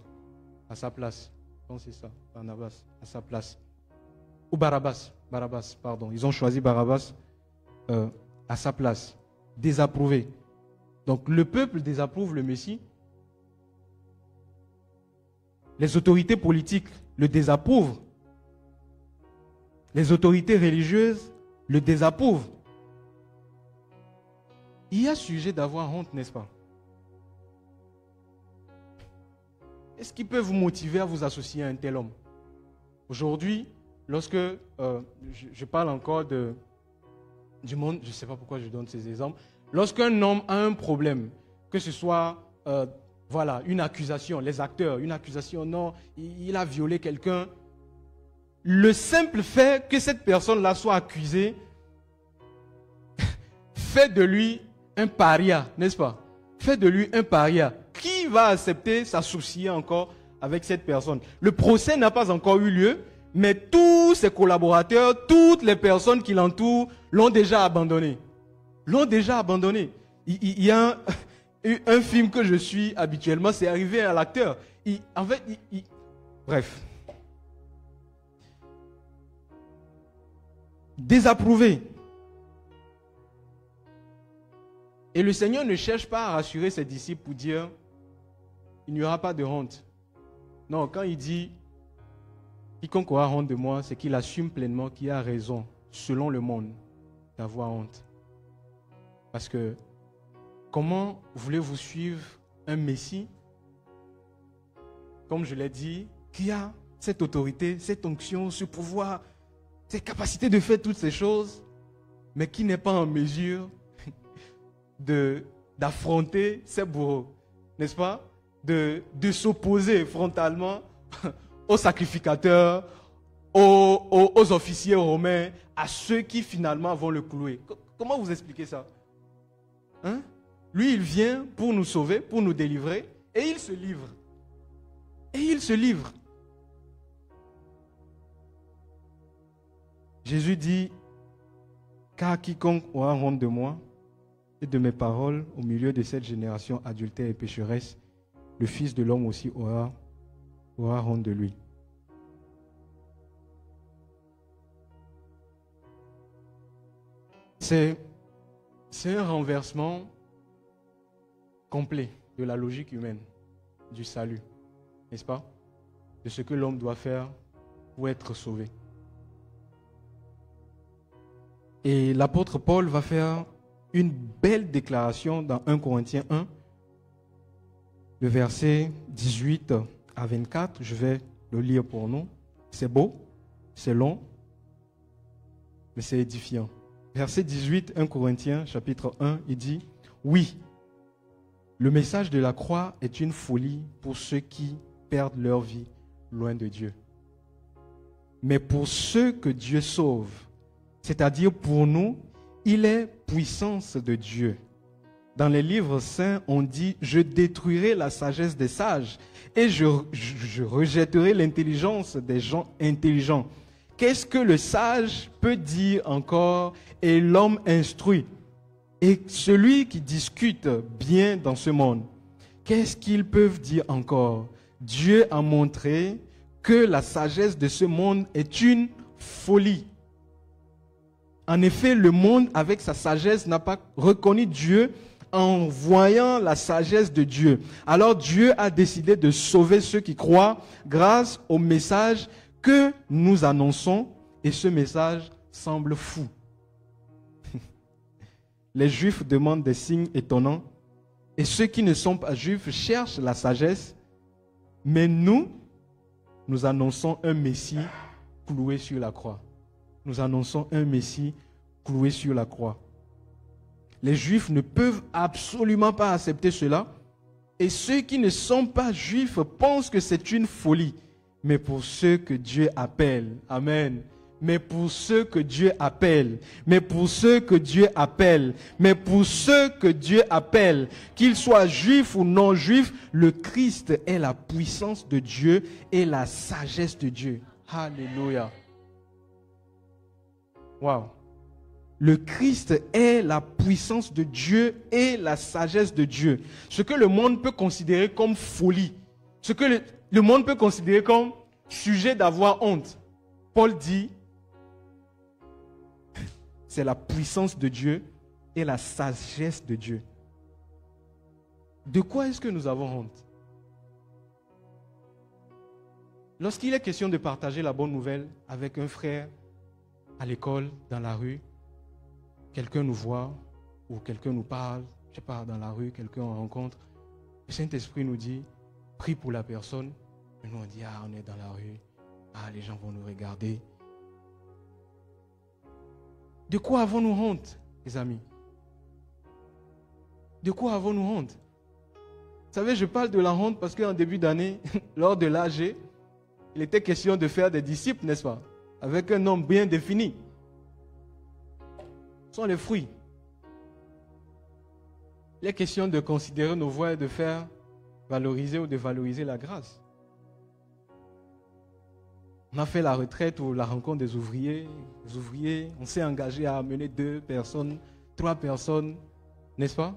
[SPEAKER 3] À sa place. C'est ça, Barnabas, à sa place. Ou Barabbas, pardon. Ils ont choisi Barabbas à sa place. Désapprouvé. Donc le peuple désapprouve le Messie. Les autorités politiques le désapprouvent. Les autorités religieuses le désapprouvent. Il y a sujet d'avoir honte, n'est-ce pas? Est-ce qui peut vous motiver à vous associer à un tel homme? Aujourd'hui, lorsque je parle encore du monde, je ne sais pas pourquoi je donne ces exemples, lorsqu'un homme a un problème, que ce soit une accusation, les acteurs, une accusation, non, il a violé quelqu'un, le simple fait que cette personne-là soit accusée fait de lui un paria, n'est-ce pas? Fait de lui un paria. Qui va accepter s'associer encore avec cette personne? Le procès n'a pas encore eu lieu, mais tous ses collaborateurs, toutes les personnes qui l'entourent l'ont déjà abandonné. L'ont déjà abandonné. Il y a un film que je suis habituellement, c'est arrivé à l'acteur. Bref. Désapprouvé. Et le Seigneur ne cherche pas à rassurer ses disciples pour dire il n'y aura pas de honte. Non, quand il dit quiconque aura honte de moi, c'est qu'il assume pleinement qu'il a raison, selon le monde, d'avoir honte. Parce que comment voulez-vous suivre un Messie, comme je l'ai dit, qui a cette autorité, cette onction, ce pouvoir, cette capacité de faire toutes ces choses, mais qui n'est pas en mesure d'affronter ses bourreaux, n'est-ce pas? De s'opposer frontalement aux sacrificateurs, aux officiers romains, à ceux qui finalement vont le clouer. Comment vous expliquez ça? Hein? Lui, il vient pour nous sauver, pour nous délivrer, et il se livre. Et il se livre. Jésus dit, car quiconque aura honte de moi et de mes paroles au milieu de cette génération adultère et pécheresse, le Fils de l'homme aussi aura honte de lui. C'est un renversement complet de la logique humaine, du salut, n'est-ce pas? De ce que l'homme doit faire pour être sauvé. Et l'apôtre Paul va faire une belle déclaration dans 1 Corinthiens 1, le verset 18 à 24. Je vais le lire pour nous. C'est beau, c'est long, mais c'est édifiant. Verset 18, 1 Corinthiens, chapitre 1, il dit « Oui, le message de la croix est une folie pour ceux qui perdent leur vie loin de Dieu. Mais pour ceux que Dieu sauve, c'est-à-dire pour nous, il est puissance de Dieu. Dans les livres saints, on dit « Je détruirai la sagesse des sages et je rejetterai l'intelligence des gens intelligents. » Qu'est-ce que le sage peut dire encore et l'homme instruit? Et celui qui discute bien dans ce monde, qu'est-ce qu'ils peuvent dire encore? Dieu a montré que la sagesse de ce monde est une folie. En effet, le monde, avec sa sagesse, n'a pas reconnu Dieu en voyant la sagesse de Dieu. Alors Dieu a décidé de sauver ceux qui croient grâce au message que nous annonçons, et ce message semble fou. Les Juifs demandent des signes étonnants, et ceux qui ne sont pas Juifs cherchent la sagesse, mais nous annonçons un Messie cloué sur la croix. Nous annonçons un Messie cloué sur la croix. Les Juifs ne peuvent absolument pas accepter cela, et ceux qui ne sont pas Juifs pensent que c'est une folie. Mais pour ceux que Dieu appelle, amen. Mais pour ceux que Dieu appelle, mais pour ceux que Dieu appelle, mais pour ceux que Dieu appelle, qu'ils soient juifs ou non juifs, le Christ est la puissance de Dieu et la sagesse de Dieu. Alléluia. Wow. Le Christ est la puissance de Dieu et la sagesse de Dieu. Ce que le monde peut considérer comme folie, ce que le monde peut considérer comme sujet d'avoir honte. Paul dit, c'est la puissance de Dieu et la sagesse de Dieu. De quoi est-ce que nous avons honte? Lorsqu'il est question de partager la bonne nouvelle avec un frère à l'école, dans la rue, quelqu'un nous voit ou quelqu'un nous parle, je ne sais pas, dans la rue, quelqu'un on rencontre, le Saint-Esprit nous dit, prie pour la personne. Et nous on dit, on est dans la rue, les gens vont nous regarder. De quoi avons-nous honte, les amis? De quoi avons-nous honte? Vous savez, je parle de la honte parce qu'en début d'année, lors de l'AG, il était question de faire des disciples, n'est-ce pas? Avec un nombre bien défini. Ce sont les fruits. Il est question de considérer nos voies et de faire valoriser ou de valoriser la grâce. On a fait la retraite ou la rencontre des ouvriers. Les ouvriers, on s'est engagé à amener 2 personnes, 3 personnes, n'est-ce pas?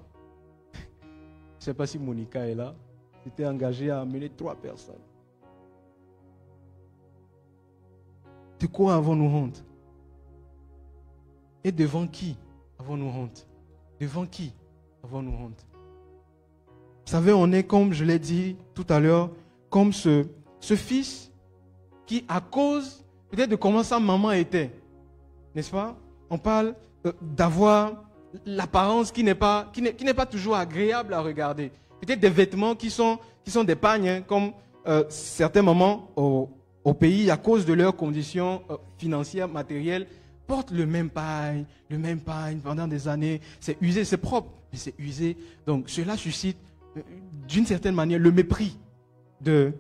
[SPEAKER 3] Je ne sais pas si Monica est là. J'étais engagé à amener 3 personnes. De quoi avons-nous honte? Et devant qui avons-nous honte? Devant qui avons-nous honte? Vous savez, on est comme, je l'ai dit tout à l'heure, comme ce fils qui, à cause peut-être de comment sa maman était, n'est-ce pas? On parle d'avoir l'apparence qui n'est pas toujours agréable à regarder. Peut-être des vêtements qui sont des pagnes, hein, comme certains mamans au pays, à cause de leurs conditions financières, matérielles, portent le même pagne pendant des années. C'est usé, c'est propre, mais c'est usé. Donc cela suscite d'une certaine manière le mépris du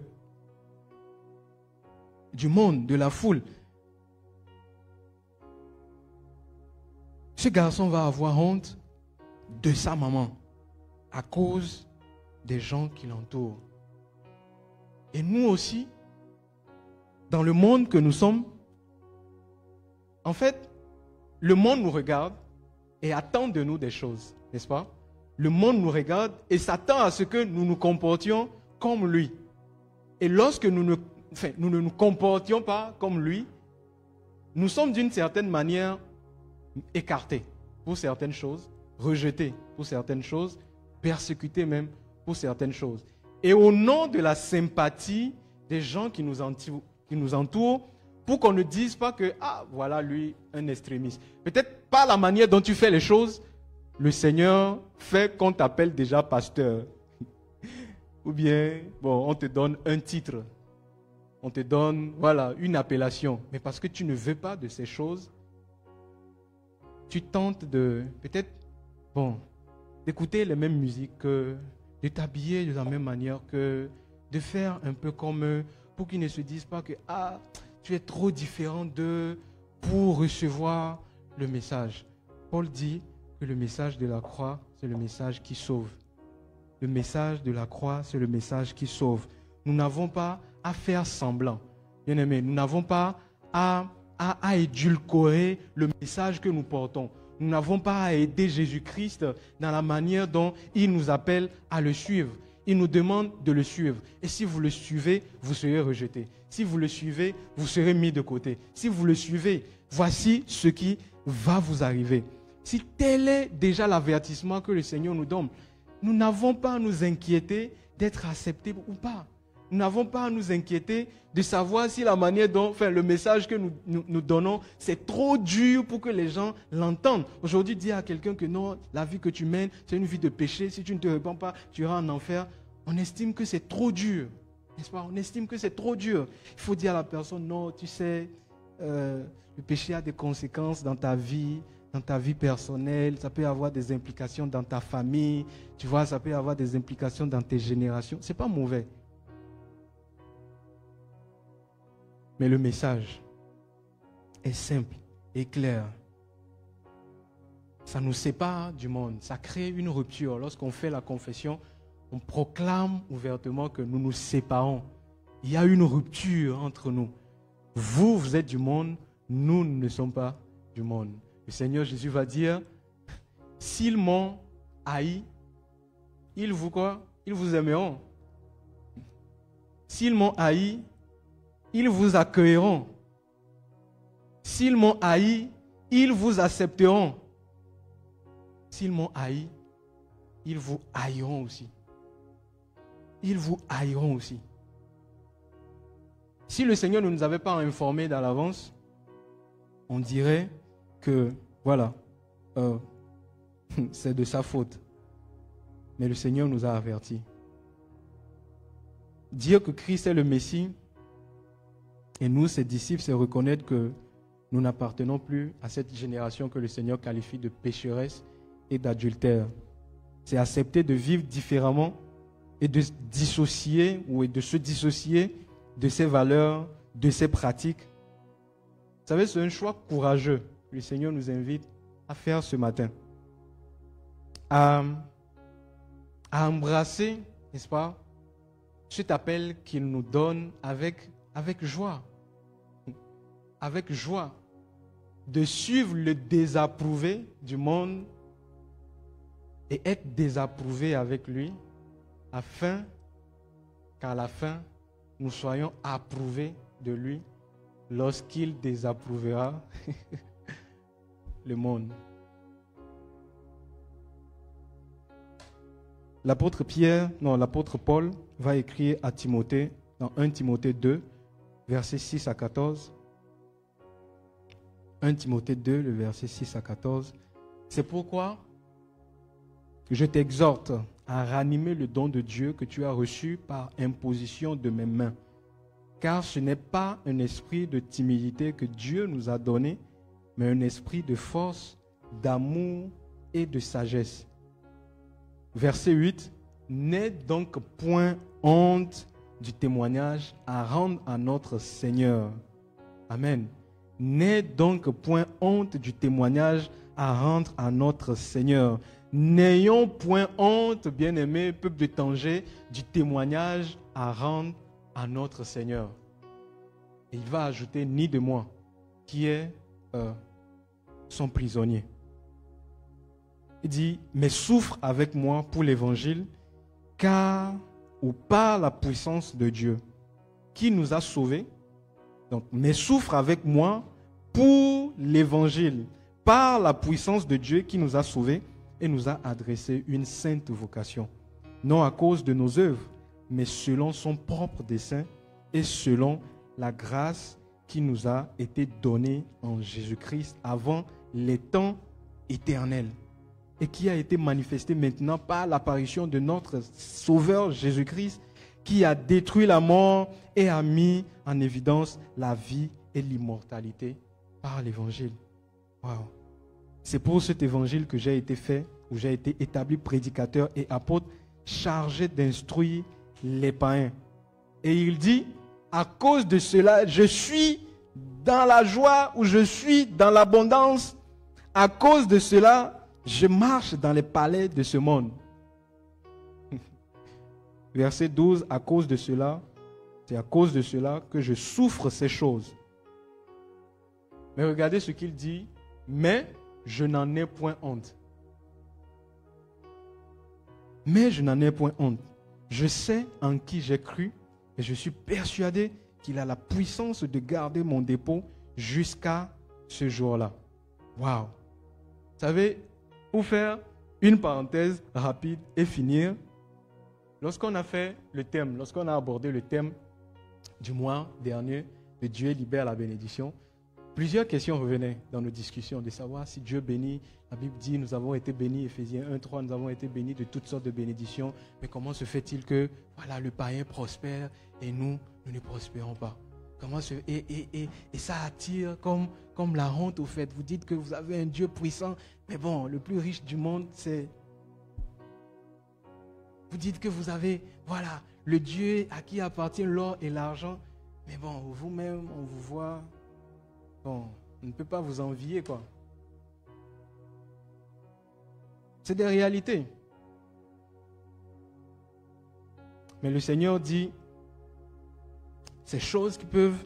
[SPEAKER 3] monde, de la foule. Ce garçon va avoir honte de sa maman à cause des gens qui l'entourent. Et nous aussi, dans le monde que nous sommes, en fait, le monde nous regarde et attend de nous des choses, n'est-ce pas? Le monde nous regarde et s'attend à ce que nous nous comportions comme lui. Et lorsque nous ne nous comportions pas comme lui, nous sommes d'une certaine manière écartés pour certaines choses, rejetés pour certaines choses, persécutés même pour certaines choses. Et au nom de la sympathie des gens qui nous entourent, pour qu'on ne dise pas que, ah, voilà lui, un extrémiste. Peut-être pas la manière dont tu fais les choses, le Seigneur fait qu'on t'appelle déjà pasteur. Ou bien, bon, on te donne un titre. On te donne, voilà, une appellation. Mais parce que tu ne veux pas de ces choses, tu tentes de, peut-être, bon, d'écouter les mêmes musiques, de t'habiller de la même manière que, de faire un peu comme eux, pour qu'ils ne se disent pas que, ah, tu es trop différent d'eux pour recevoir le message. Paul dit que le message de la croix, c'est le message qui sauve. Le message de la croix, c'est le message qui sauve. Nous n'avons pas à faire semblant. Bien-aimés, nous n'avons pas à édulcorer le message que nous portons. Nous n'avons pas à aider Jésus-Christ dans la manière dont il nous appelle à le suivre. Il nous demande de le suivre. Et si vous le suivez, vous serez rejeté. Si vous le suivez, vous serez mis de côté. Si vous le suivez, voici ce qui va vous arriver. Si tel est déjà l'avertissement que le Seigneur nous donne, nous n'avons pas à nous inquiéter d'être acceptés ou pas. Nous n'avons pas à nous inquiéter de savoir si la manière dont, enfin, le message que nous donnons, c'est trop dur pour que les gens l'entendent. Aujourd'hui, dire à quelqu'un que non, la vie que tu mènes, c'est une vie de péché. Si tu ne te répands pas, tu iras en enfer. On estime que c'est trop dur. N'est-ce pas? On estime que c'est trop dur. Il faut dire à la personne, non, tu sais, le péché a des conséquences dans ta vie personnelle, ça peut avoir des implications dans ta famille, tu vois, ça peut avoir des implications dans tes générations. Ce n'est pas mauvais. Mais le message est simple et clair. Ça nous sépare du monde, ça crée une rupture. Lorsqu'on fait la confession, on proclame ouvertement que nous nous séparons. Il y a une rupture entre nous. Vous, vous êtes du monde, nous ne sommes pas du monde. Le Seigneur Jésus va dire, s'ils m'ont haï, ils vous quoi? Ils vous aimeront. S'ils m'ont haï, ils vous accueilleront. S'ils m'ont haï, ils vous accepteront. S'ils m'ont haï, ils vous haïront aussi. Ils vous haïront aussi. Si le Seigneur ne nous avait pas informés dans l'avance, on dirait que, voilà, c'est de sa faute. Mais le Seigneur nous a avertis. Dire que Christ est le Messie, et nous, ses disciples, c'est reconnaître que nous n'appartenons plus à cette génération que le Seigneur qualifie de pécheresse et d'adultère. C'est accepter de vivre différemment et de se dissocier de ses valeurs, de ses pratiques. Vous savez, c'est un choix courageux que le Seigneur nous invite à faire ce matin. À embrasser, n'est-ce pas, cet appel qu'il nous donne avec joie. Avec joie. De suivre le désapprouvé du monde et être désapprouvé avec lui, afin qu'à la fin, nous soyons approuvés de lui lorsqu'il désapprouvera le monde. L'apôtre Paul va écrire à Timothée, dans 1 Timothée 2, versets 6 à 14. 1 Timothée 2, le verset 6 à 14. C'est pourquoi je t'exhorte à ranimer le don de Dieu que tu as reçu par imposition de mes mains. Car ce n'est pas un esprit de timidité que Dieu nous a donné, mais un esprit de force, d'amour et de sagesse. Verset 8. N'aie donc point honte du témoignage à rendre à notre Seigneur. Amen. N'aie donc point honte du témoignage à rendre à notre Seigneur. N'ayons point honte, bien-aimés, peuple de Tanger, du témoignage à rendre à notre Seigneur. Et il va ajouter, ni de moi, qui est son prisonnier. Il dit, mais souffre avec moi pour l'évangile, car ou par la puissance de Dieu, qui nous a sauvés. Donc, mais souffre avec moi pour l'évangile, par la puissance de Dieu qui nous a sauvés et nous a adressé une sainte vocation, non à cause de nos œuvres, mais selon son propre dessein et selon la grâce qui nous a été donné en Jésus-Christ avant les temps éternels et qui a été manifesté maintenant par l'apparition de notre Sauveur Jésus-Christ qui a détruit la mort et a mis en évidence la vie et l'immortalité par l'évangile. Wow. C'est pour cet évangile que j'ai été fait, où j'ai été établi prédicateur et apôtre, chargé d'instruire les païens. Et il dit, à cause de cela, je suis dans la joie, ou je suis dans l'abondance. À cause de cela, je marche dans les palais de ce monde. Verset 12, à cause de cela, c'est à cause de cela que je souffre ces choses. Mais regardez ce qu'il dit, mais je n'en ai point honte. Mais je n'en ai point honte. Je sais en qui j'ai cru et je suis persuadé qu'il a la puissance de garder mon dépôt jusqu'à ce jour-là. Waouh! Vous savez, pour faire une parenthèse rapide et finir, lorsqu'on a fait le thème, lorsqu'on a abordé le thème du mois dernier de Dieu libère la bénédiction, plusieurs questions revenaient dans nos discussions de savoir si Dieu bénit. La Bible dit, nous avons été bénis, Éphésiens 1:3, nous avons été bénis de toutes sortes de bénédictions. Mais comment se fait-il que voilà, le païen prospère et nous ne prospérons pas? Et ça attire comme la honte au fait. Vous dites que vous avez un Dieu puissant, mais bon, le plus riche du monde, c'est... Vous dites que vous avez, voilà, le Dieu à qui appartient l'or et l'argent, mais bon, vous-même, on vous voit... Bon, on ne peut pas vous envier, quoi. C'est des réalités. Mais le Seigneur dit, ces choses qui peuvent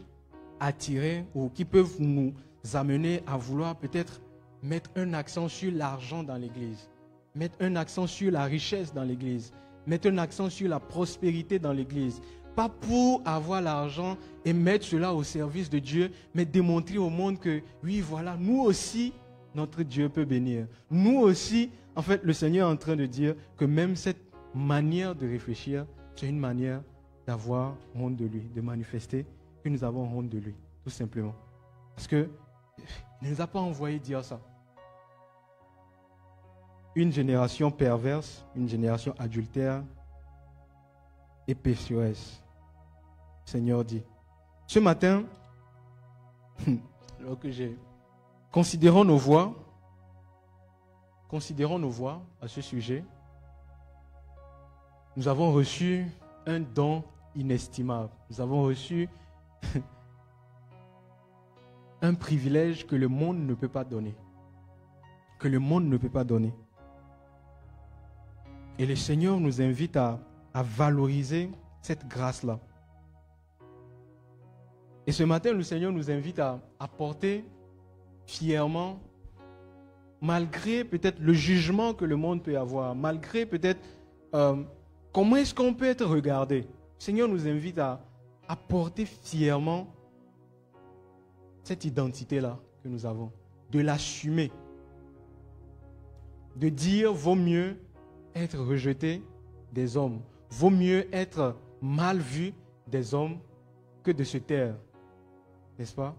[SPEAKER 3] attirer ou qui peuvent nous amener à vouloir peut-être mettre un accent sur l'argent dans l'Église, mettre un accent sur la richesse dans l'Église, mettre un accent sur la prospérité dans l'Église. Pas pour avoir l'argent et mettre cela au service de Dieu, mais démontrer au monde que, oui, voilà, nous aussi, notre Dieu peut bénir. Nous aussi, en fait, le Seigneur est en train de dire que même cette manière de réfléchir, c'est une manière d'avoir honte de lui, de manifester que nous avons honte de lui, tout simplement. Parce qu'il ne nous a pas envoyé dire ça. Une génération perverse, une génération adultère et pécheresse. Le Seigneur dit. Ce matin, alors que considérons nos voix à ce sujet. Nous avons reçu un don inestimable. Nous avons reçu un privilège que le monde ne peut pas donner. Que le monde ne peut pas donner. Et le Seigneur nous invite à valoriser cette grâce-là. Et ce matin, le Seigneur nous invite à porter fièrement, malgré peut-être le jugement que le monde peut avoir, malgré peut-être comment est-ce qu'on peut être regardé. Le Seigneur nous invite à porter fièrement cette identité-là que nous avons, de l'assumer, de dire vaut mieux être rejeté des hommes, vaut mieux être mal vu des hommes que de se taire, n'est-ce pas?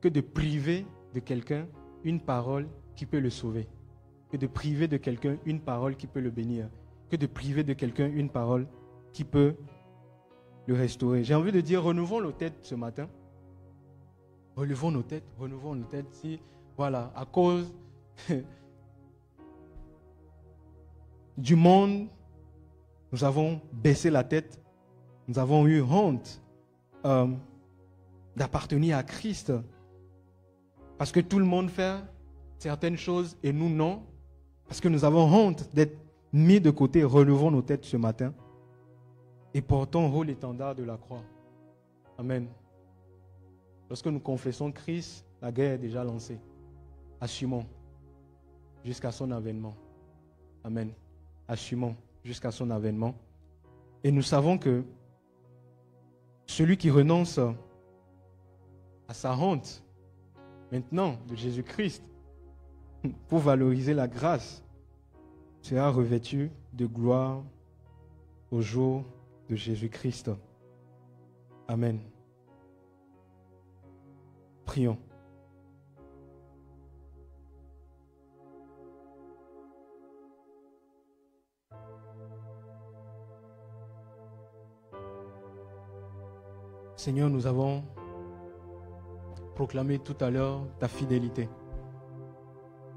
[SPEAKER 3] Que de priver de quelqu'un une parole qui peut le sauver, que de priver de quelqu'un une parole qui peut le bénir, que de priver de quelqu'un une parole qui peut le restaurer. J'ai envie de dire, renouvelons nos têtes ce matin. Relevons nos têtes. Si, voilà, à cause du monde, nous avons baissé la tête, nous avons eu honte d'appartenir à Christ. Parce que tout le monde fait certaines choses et nous non. Parce que nous avons honte d'être mis de côté. Relevons nos têtes ce matin et portons haut l'étendard de la croix. Amen. Lorsque nous confessons Christ, la guerre est déjà lancée. Assumons jusqu'à son avènement. Amen. Assumons jusqu'à son avènement. Et nous savons que celui qui renonce à sa honte, maintenant, de Jésus-Christ, pour valoriser la grâce, sera revêtu de gloire au jour de Jésus-Christ. Amen. Prions. Seigneur, nous avons proclamé tout à l'heure ta fidélité.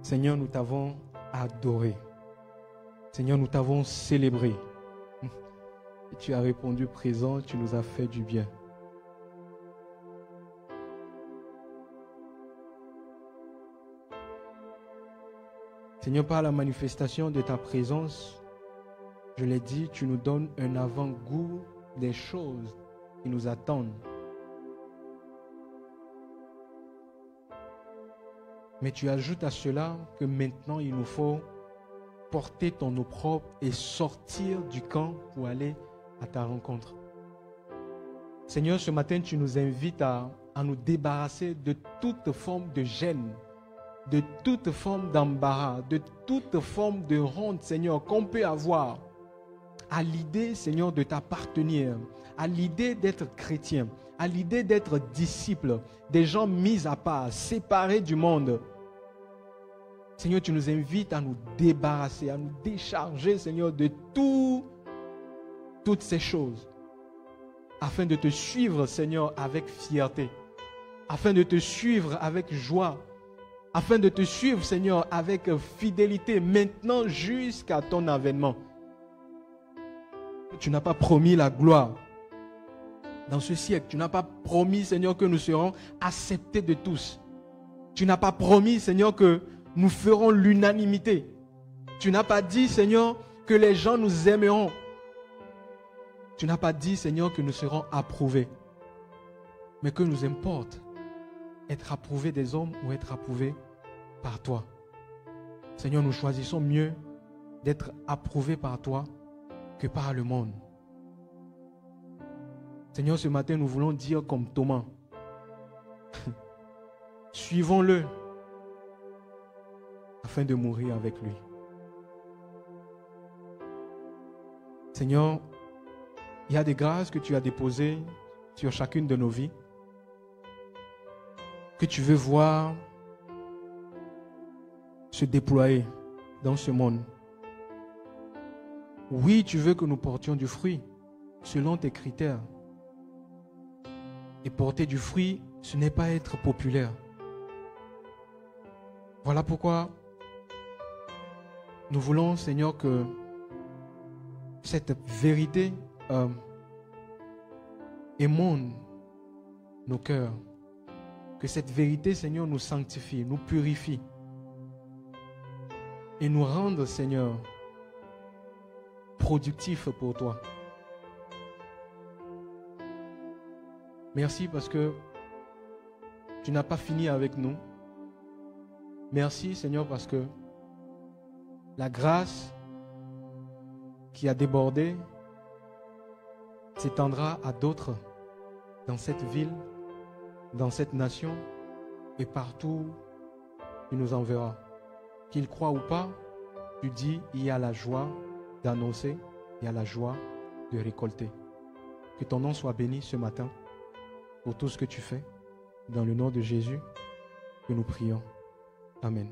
[SPEAKER 3] Seigneur, nous t'avons adoré. Seigneur, nous t'avons célébré. Et tu as répondu présent, tu nous as fait du bien. Seigneur, par la manifestation de ta présence, je l'ai dit, tu nous donnes un avant-goût des choses qui nous attendent. Mais tu ajoutes à cela que maintenant il nous faut porter ton opprobre et sortir du camp pour aller à ta rencontre. Seigneur, ce matin tu nous invites à nous débarrasser de toute forme de gêne, de toute forme d'embarras, de toute forme de honte, Seigneur, qu'on peut avoir à l'idée, Seigneur, de t'appartenir, à l'idée d'être chrétien, à l'idée d'être disciple, des gens mis à part, séparés du monde. Seigneur, tu nous invites à nous débarrasser, à nous décharger, Seigneur, de toutes ces choses, afin de te suivre, Seigneur, avec fierté, afin de te suivre avec joie, afin de te suivre, Seigneur, avec fidélité, maintenant jusqu'à ton avènement. Tu n'as pas promis la gloire dans ce siècle. Tu n'as pas promis, Seigneur, que nous serons acceptés de tous. Tu n'as pas promis, Seigneur, que nous ferons l'unanimité. Tu n'as pas dit, Seigneur, que les gens nous aimeront. Tu n'as pas dit, Seigneur, que nous serons approuvés. Mais que nous importe être approuvés des hommes ou être approuvés par toi. Seigneur, nous choisissons mieux d'être approuvés par toi que par le monde. Seigneur, ce matin, nous voulons dire comme Thomas, suivons-le afin de mourir avec lui. Seigneur, il y a des grâces que tu as déposées sur chacune de nos vies, que tu veux voir se déployer dans ce monde. Oui, tu veux que nous portions du fruit selon tes critères. Et porter du fruit, ce n'est pas être populaire. Voilà pourquoi nous voulons, Seigneur, que cette vérité émonde nos cœurs. Que cette vérité, Seigneur, nous sanctifie, nous purifie. Et nous rende, Seigneur, productifs pour toi. Merci parce que tu n'as pas fini avec nous. Merci, Seigneur, parce que la grâce qui a débordé s'étendra à d'autres dans cette ville, dans cette nation et partout où tu nous enverras. Qu'ils croient ou pas, tu dis, il y a la joie d'annoncer, il y a la joie de récolter. Que ton nom soit béni ce matin pour tout ce que tu fais. Dans le nom de Jésus que nous prions. Amen.